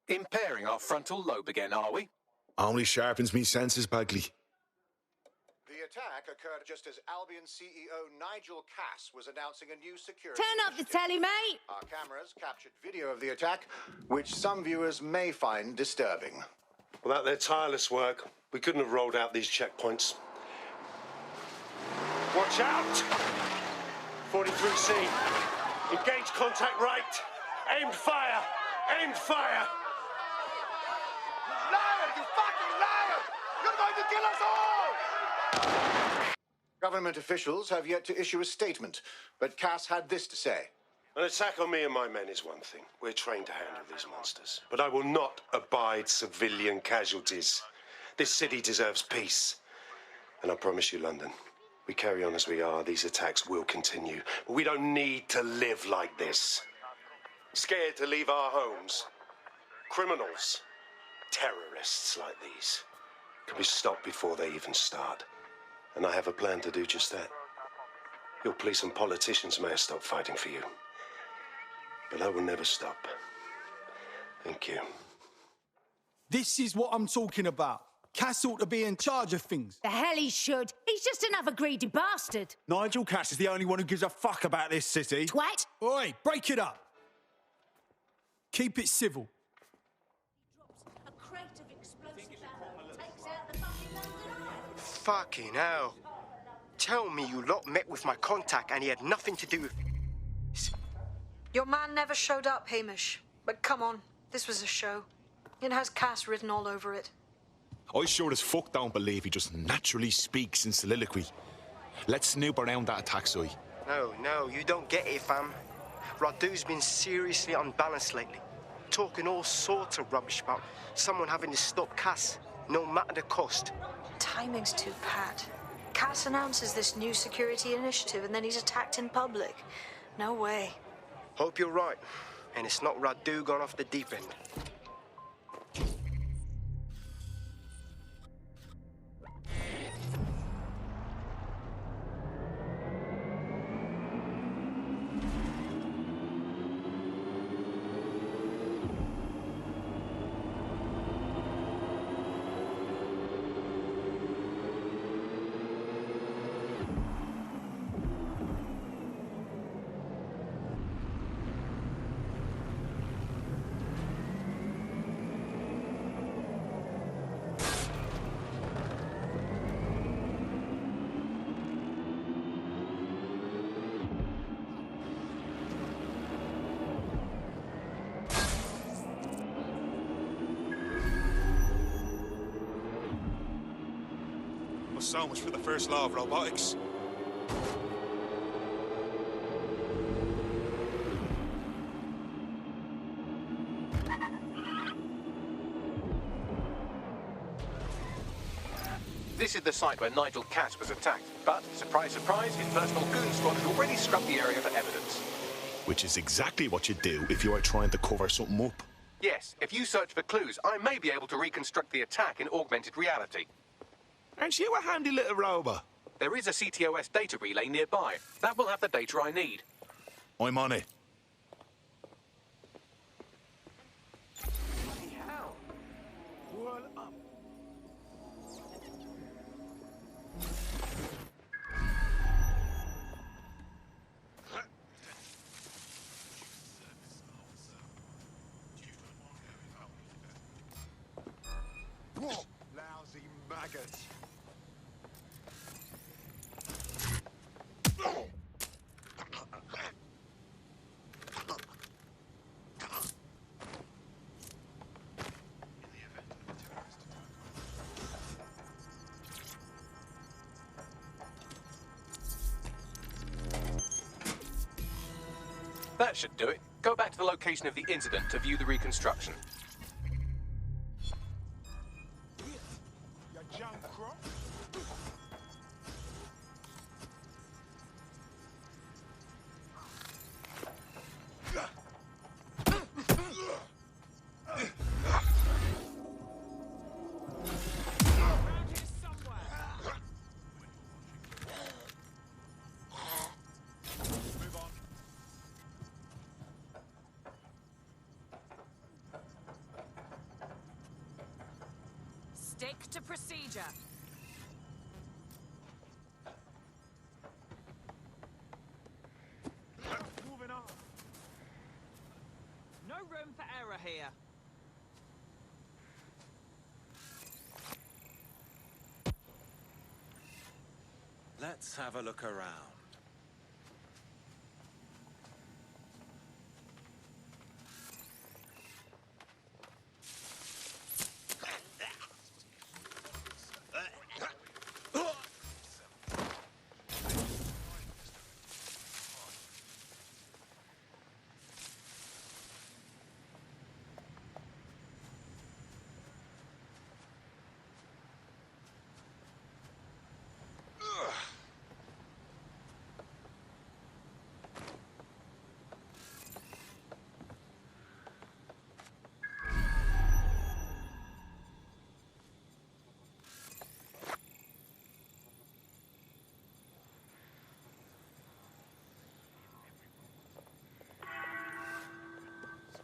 Impairing our frontal lobe again, are we? Only sharpens me senses, Bagley. The attack occurred just as Albion CEO Nigel was announcing a new security Turn up the telly, mate! Our cameras captured video of the attack, which some viewers may find disturbing. Without their tireless work, we couldn't have rolled out these checkpoints. Watch out! 43C. Engage contact right. Aimed fire! Aimed fire! Liar! You fucking liar! You're going to kill us all! Government officials have yet to issue a statement, but Cass had this to say. An attack on me and my men is one thing. We're trained to handle these monsters. But I will not abide civilian casualties. This city deserves peace. And I promise you, London, we carry on as we are, these attacks will continue. But we don't need to live like this. Scared to leave our homes. Criminals, terrorists like these, can be stopped before they even start. And I have a plan to do just that. Your police and politicians may have stopped fighting for you. But I will never stop. Thank you. This is what I'm talking about. Cass ought to be in charge of things. The hell he should. He's just another greedy bastard. Nigel Cass is the only one who gives a fuck about this city. Twat! Oi, break it up. Keep it civil. A crate of explosive ammo takes out the fucking London Eye. Fucking hell. Tell me you lot met with my contact and he had nothing to do with it. Your man never showed up, Hamish. But come on, this was a show. It has Cass written all over it. I sure as fuck don't believe he just naturally speaks in soliloquy. Let's snoop around that attack site. No, you don't get it, fam. Radu's been seriously unbalanced lately. Talking all sorts of rubbish about someone having to stop Cass, no matter the cost. Timing's too pat. Cass announces this new security initiative and then he's attacked in public. No way. Hope you're right, and it's not Radu gone off the deep end. So much for the first law of robotics. This is the site where Nigel Cass was attacked. But, surprise, surprise, his personal goon squad had already scrubbed the area for evidence. Which is exactly what you do if you are trying to cover something up. Yes, if you search for clues, I may be able to reconstruct the attack in augmented reality. Aren't you a handy little robot? There is a CTOS data relay nearby. That will have the data I need. I'm on it. Bloody hell. Whirl up. Lousy maggots. That should do it. Go back to the location of the incident to view the reconstruction. Stick to procedure. Moving on. No room for error here. Let's have a look around.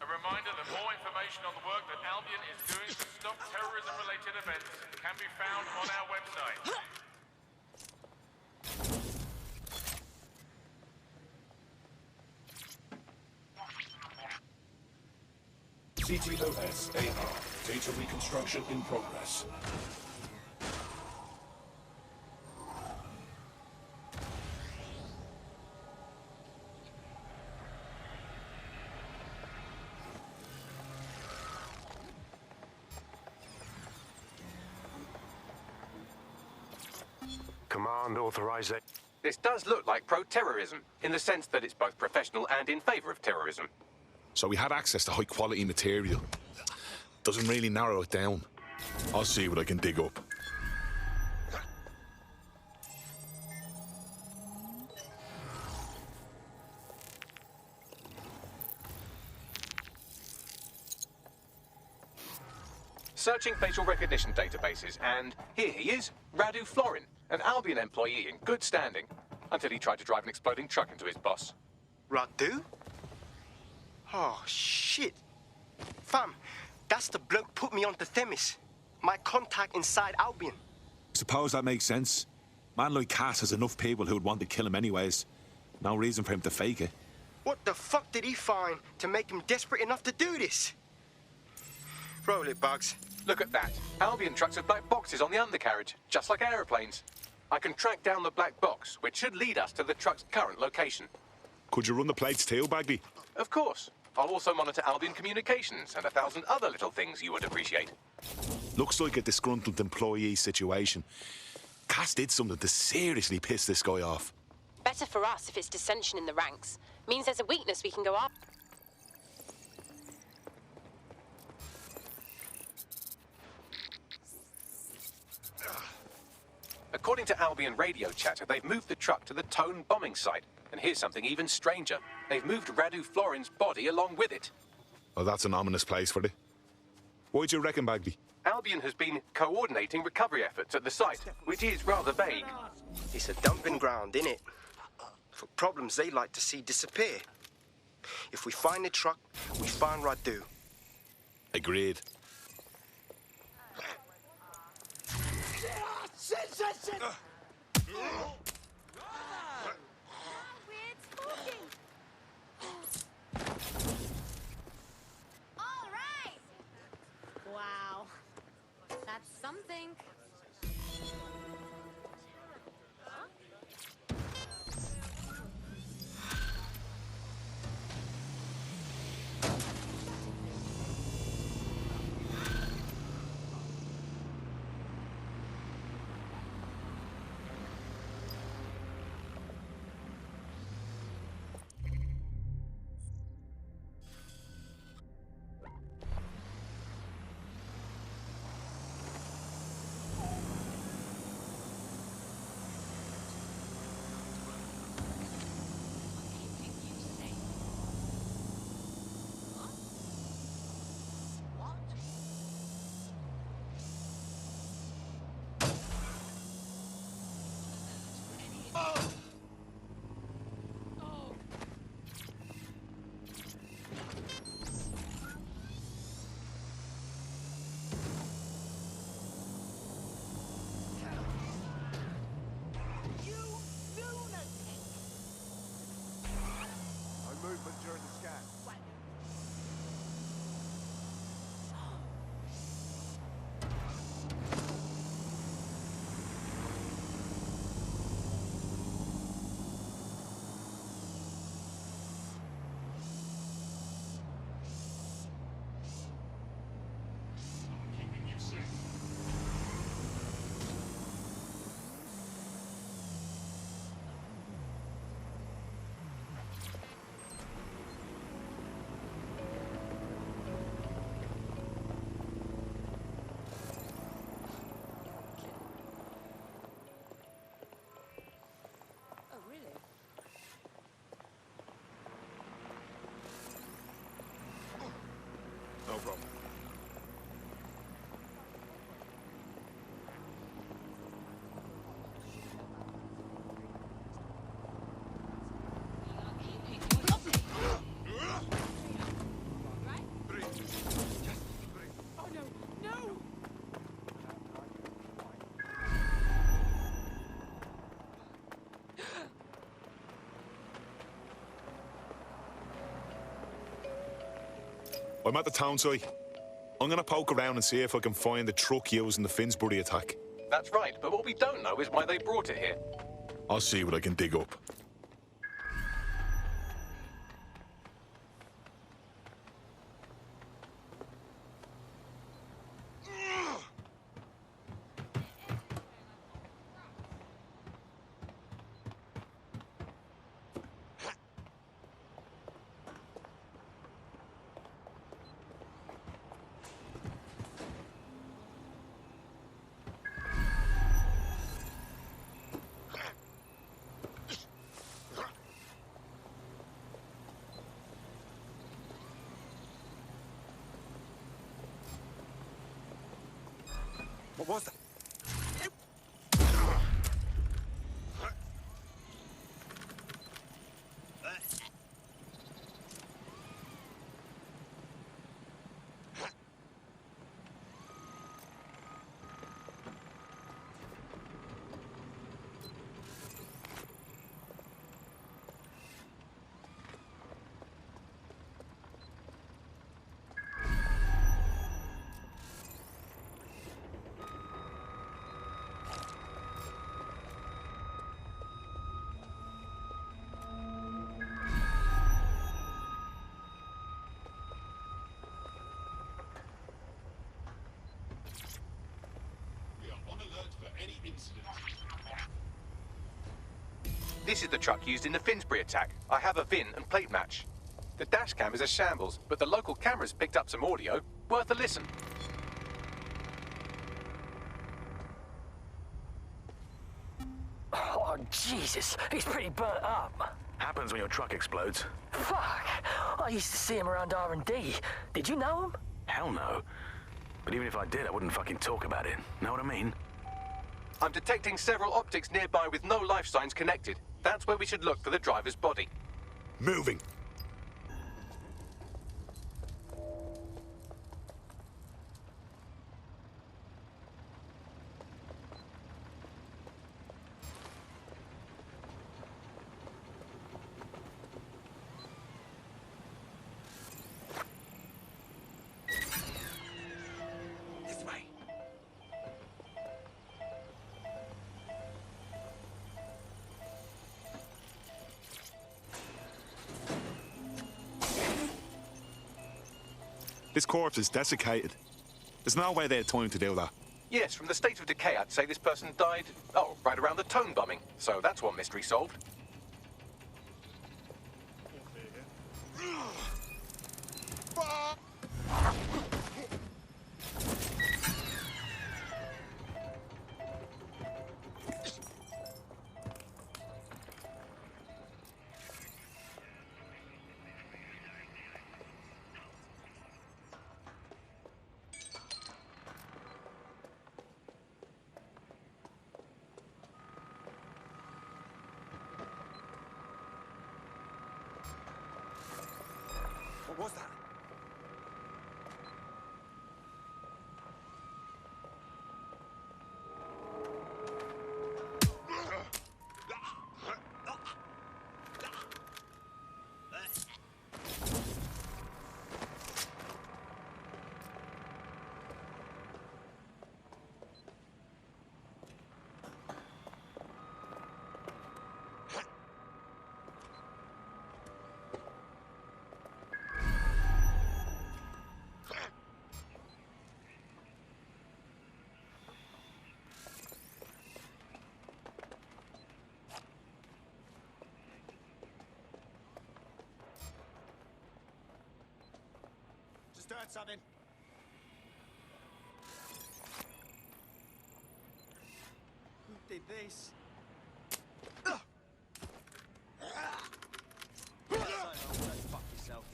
A reminder that more information on the work that Albion is doing to stop terrorism-related events can be found on our website. CTOS AR. Data reconstruction in progress. Command authorization. This does look like pro-terrorism, in the sense that it's both professional and in favour of terrorism. So we had access to high-quality material. Doesn't really narrow it down. I'll see what I can dig up. Searching facial recognition databases, and here he is, Radu Florin, an Albion employee in good standing, until he tried to drive an exploding truck into his boss. Radu? Oh, shit. Fam, that's the bloke put me onto Themis. My contact inside Albion. Suppose that makes sense. Man like Cass has enough people who would want to kill him anyways. No reason for him to fake it. What the fuck did he find to make him desperate enough to do this? Roll it, Bugs. Look at that. Albion trucks have black boxes on the undercarriage, just like aeroplanes. I can track down the black box, which should lead us to the truck's current location. Could you run the plates too, Bagby? Of course. I'll also monitor Albion communications and 1,000 other little things you would appreciate. Looks like a disgruntled employee situation. Cass did something to seriously piss this guy off. Better for us if it's dissension in the ranks. Means there's a weakness we can go after. According to Albion radio chatter, they've moved the truck to the Tone bombing site. And here's something even stranger. They've moved Radu Florin's body along with it. Oh, that's an ominous place for it. Why'd you reckon, Bagby? Albion has been coordinating recovery efforts at the site, which is rather vague. It's a dumping ground, innit? For problems they like to see disappear. If we find the truck, we find Radu. Agreed. All right. Wow. That's something. I'm at the town site. I'm gonna poke around and see if I can find the truck used in the Finsbury attack. That's right, but what we don't know is why they brought it here. I'll see what I can dig up. What was that? This is the truck used in the Finsbury attack. I have a VIN and plate match. The dash cam is a shambles, but the local cameras picked up some audio. Worth a listen. Oh, Jesus. He's pretty burnt up. Happens when your truck explodes. Fuck. I used to see him around R&D. Did you know him? Hell no. But even if I did, I wouldn't fucking talk about it. Know what I mean? I'm detecting several optics nearby with no life signs connected. That's where we should look for the driver's body. Moving. This corpse is desiccated. There's no way they had time to do that. Yes, from the state of decay, I'd say this person died, right around the tone bombing. So that's one mystery solved. What was that? Just heard something. Who did this? Go fuck yourself.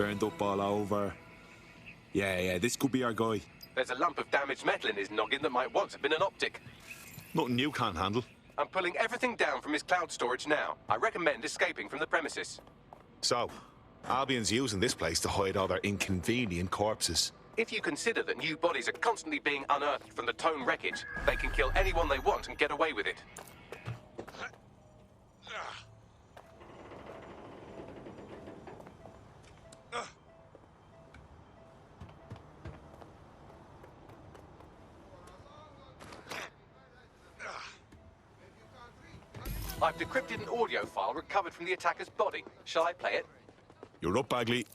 burned up all over. Yeah, this could be our guy. There's a lump of damaged metal in his noggin that might once have been an optic. Nothing you can't handle. I'm pulling everything down from his cloud storage now. I recommend escaping from the premises. So, Albion's using this place to hide all their inconvenient corpses. If you consider that new bodies are constantly being unearthed from the Tone wreckage, they can kill anyone they want and get away with it. I've decrypted an audio file recovered from the attacker's body. Shall I play it? You're up, Bagley.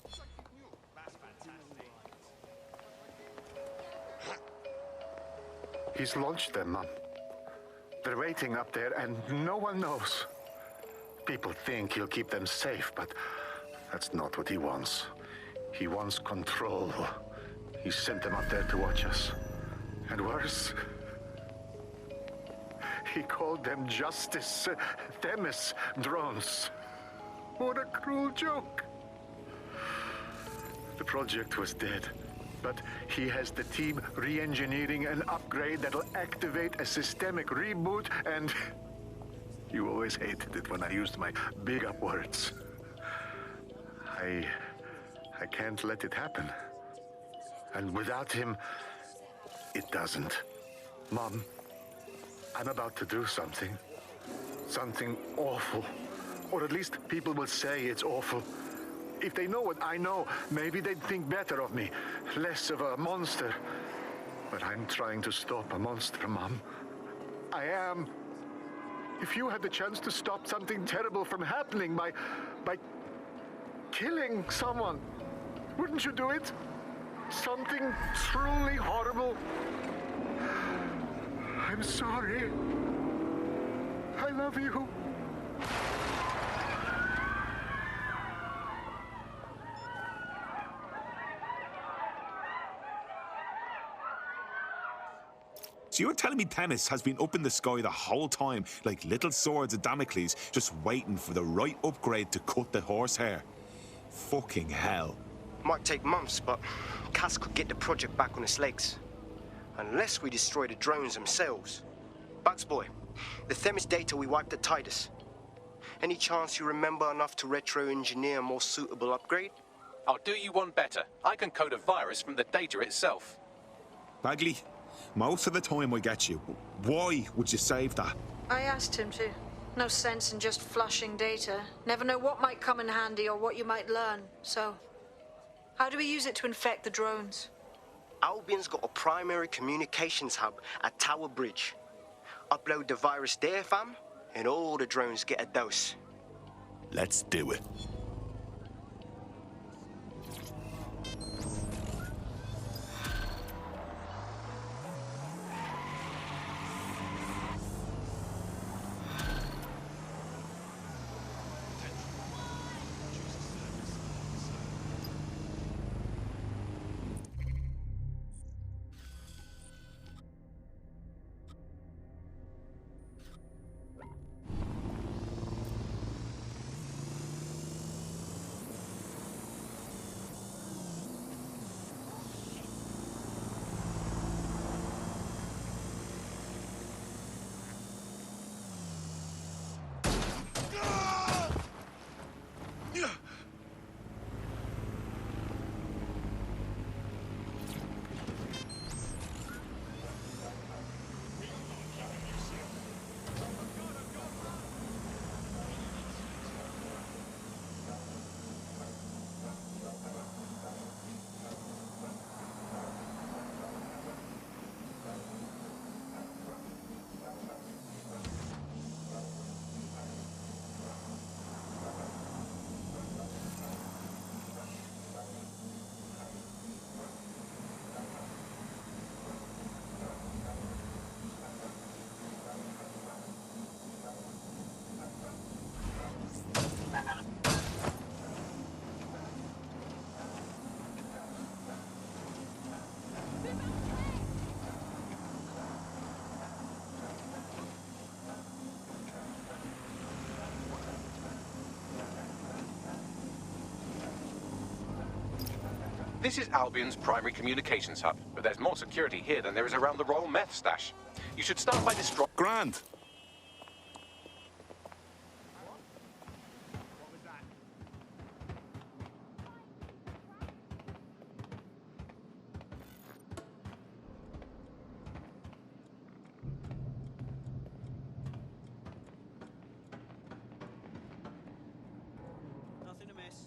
He's launched them, Mum. They're waiting up there, and no one knows. People think he'll keep them safe, but that's not what he wants. He wants control. He sent them up there to watch us. And worse, he called them Justice, Themis drones. What a cruel joke. The project was dead, but he has the team re-engineering an upgrade that'll activate a systemic reboot, and you always hated it when I used my big up words. I can't let it happen. And without him, it doesn't. Mom, I'm about to do something. Something awful. Or at least people will say it's awful. If they know what I know, maybe they'd think better of me. Less of a monster. But I'm trying to stop a monster, Mom. I am. If you had the chance to stop something terrible from happening by killing someone, wouldn't you do it? Something truly horrible. I'm sorry. I love you. So you're telling me Themis has been up in the sky the whole time, like little swords of Damocles, just waiting for the right upgrade to cut the horsehair? Fucking hell. Might take months, but Cass could get the project back on its legs. Unless we destroy the drones themselves. Bugs boy, the Themis data we wiped at Titus. Any chance you remember enough to retro-engineer a more suitable upgrade? I'll do you one better. I can code a virus from the data itself. Bagley, most of the time I get you. Why would you save that? I asked him to. No sense in just flushing data. Never know what might come in handy or what you might learn. So, how do we use it to infect the drones? Albion's got a primary communications hub at Tower Bridge. Upload the virus there, fam, and all the drones get a dose. Let's do it. This is Albion's primary communications hub, but there's more security here than there is around the Royal Meth stash. You should start by destroying... Grand. Nothing amiss.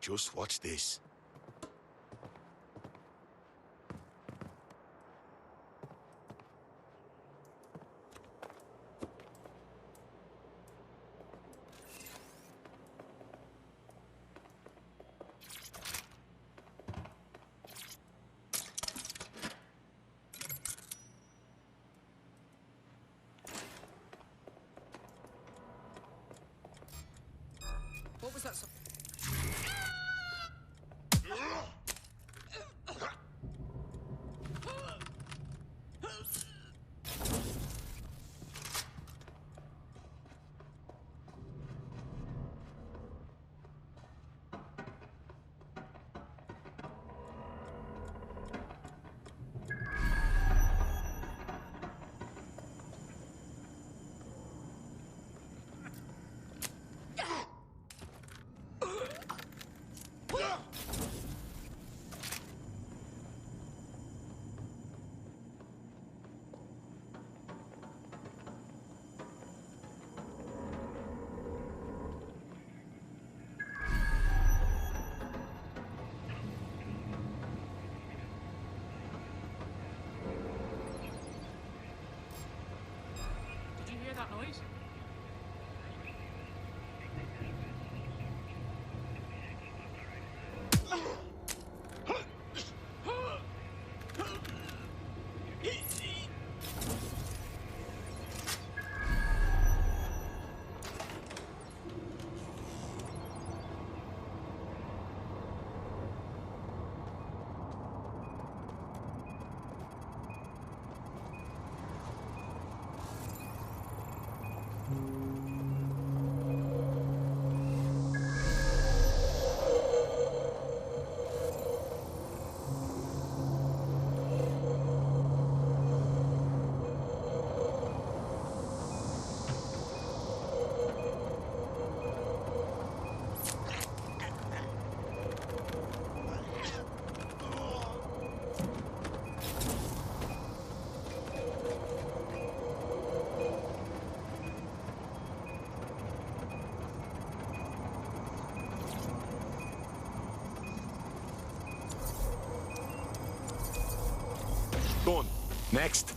Just watch this. What was that? Did you hear that noise? Done. Next.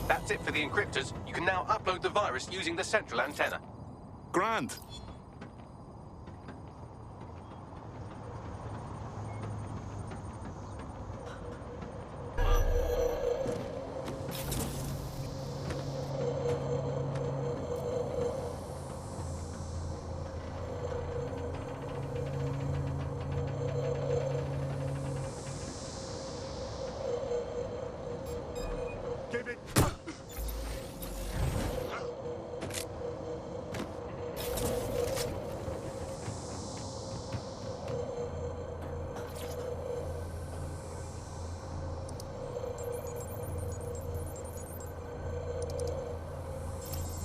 That's it for the encryptors. You can now upload the virus using the central antenna. Grand.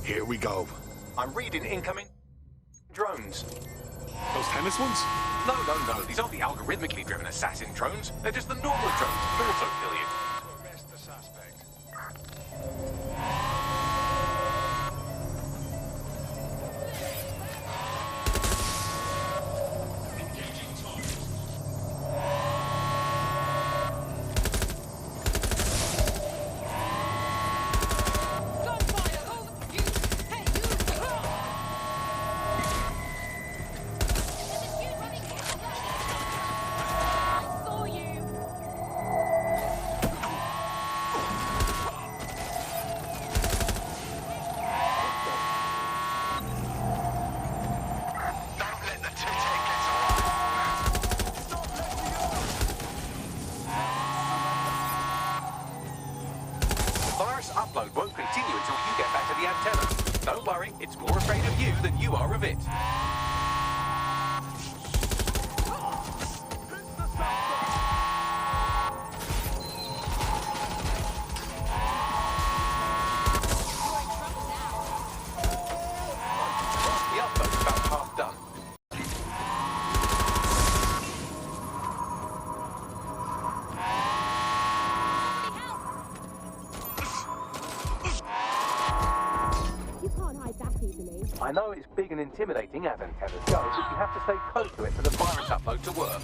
Here we go. I'm reading incoming drones. Those tennis ones? No. These aren't the algorithmically driven assassin drones. They're just the normal drones. They're also affiliated. Arrest the suspect. Upload won't continue until you get back to the antenna. Don't worry, it's more afraid of you than you are of it. The upload's about half done. I know it's big and intimidating as antennas go, but you have to stay close to it for the virus upload to work.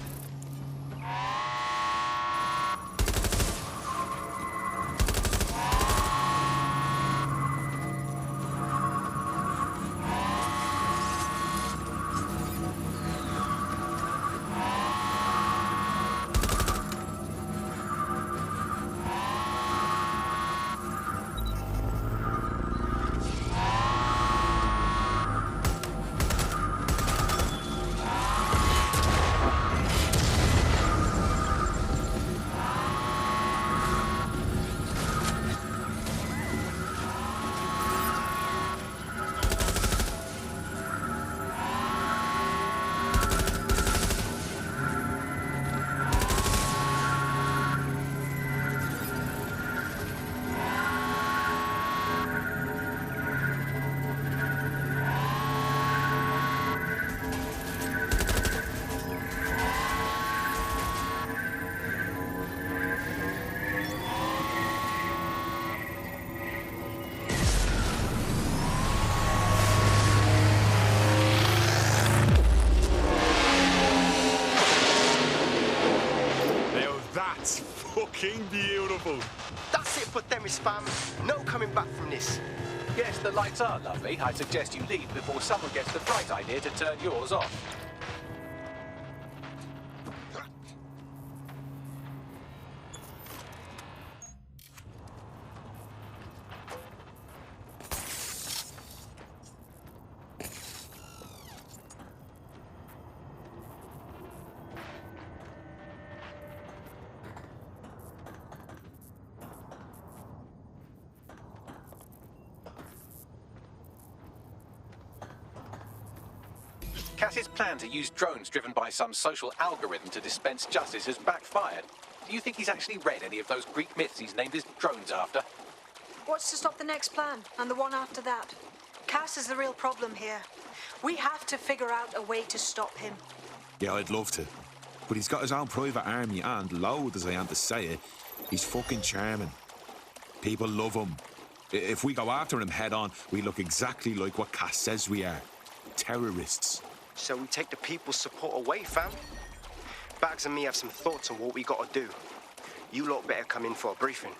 Fucking beautiful. That's it for Themis, fam. No coming back from this. Yes, the lights are lovely. I suggest you leave before someone gets the bright idea to turn yours off. Cass's plan to use drones driven by some social algorithm to dispense justice has backfired. Do you think he's actually read any of those Greek myths he's named his drones after? What's to stop the next plan, and the one after that? Cass is the real problem here. We have to figure out a way to stop him. Yeah, I'd love to. But he's got his own private army and, loud as I am to say it, he's fucking charming. People love him. If we go after him head on, we look exactly like what Cass says we are. Terrorists. So we take the people's support away, fam. Bags and me have some thoughts on what we gotta do. You lot better come in for a briefing.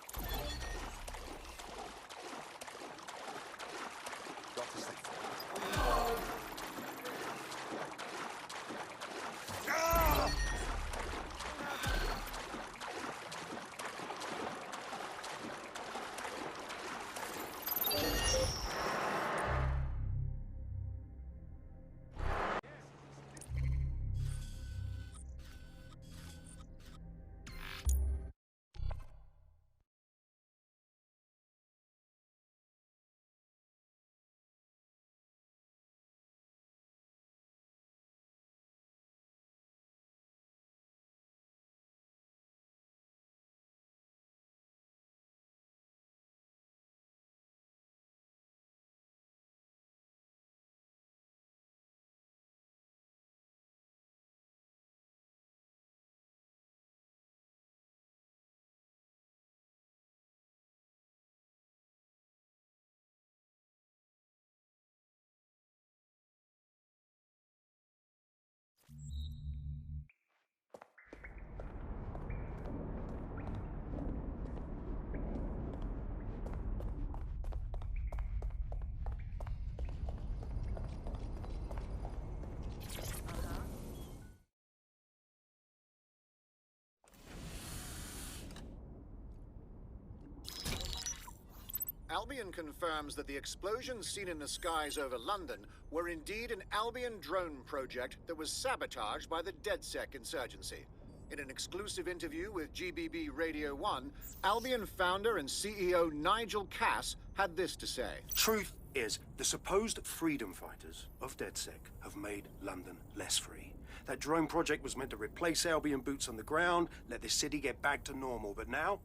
Albion confirms that the explosions seen in the skies over London were indeed an Albion drone project that was sabotaged by the DedSec insurgency. In an exclusive interview with GBB Radio 1, Albion founder and CEO Nigel Cass had this to say. Truth is, the supposed freedom fighters of DedSec have made London less free. That drone project was meant to replace Albion boots on the ground, let the city get back to normal, but now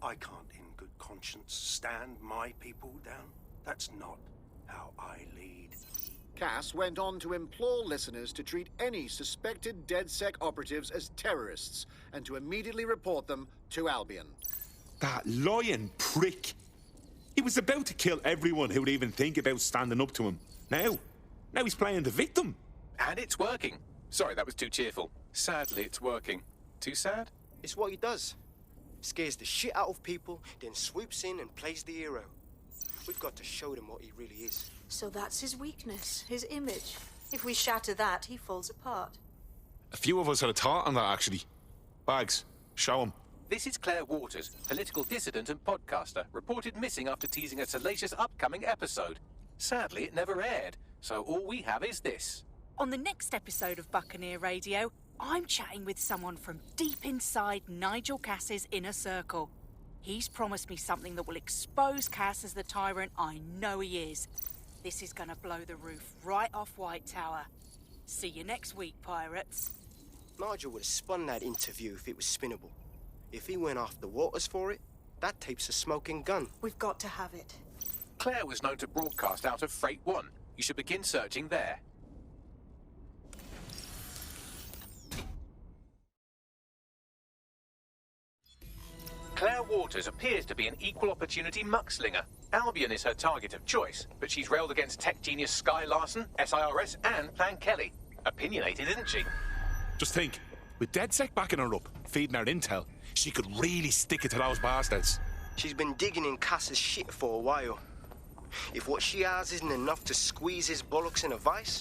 I can't in good conscience stand my people down. That's not how I lead. Cass went on to implore listeners to treat any suspected DedSec operatives as terrorists and to immediately report them to Albion. That lying prick. He was about to kill everyone who would even think about standing up to him. Now he's playing the victim. And it's working. Sorry, that was too cheerful. Sadly, it's working. Too sad? It's what he does. Scares the shit out of people, then swoops in and plays the hero. We've got to show them what he really is. So that's his weakness, his image. If we shatter that, he falls apart. A few of us had a thought on that, actually. Bags, show him. This is Claire Waters, political dissident and podcaster, reported missing after teasing a salacious upcoming episode. Sadly, it never aired, so all we have is this. On the next episode of Buccaneer Radio, I'm chatting with someone from deep inside Nigel Cass's inner circle. He's promised me something that will expose Cass as the tyrant I know he is. This is gonna blow the roof right off White Tower. See you next week, pirates. Nigel would have spun that interview if it was spinnable. If he went after Waters for it, that tape's a smoking gun. We've got to have it. Claire was known to broadcast out of Freight 1. You should begin searching there. Claire Waters appears to be an equal opportunity muckslinger. Albion is her target of choice, but she's railed against tech genius Sky Larson, SIRS, and Plan Kelly. Opinionated, isn't she? Just think, with DedSec backing her up, feeding her intel, she could really stick it to those bastards. She's been digging in Cass's shit for a while. If what she has isn't enough to squeeze his bollocks in a vice,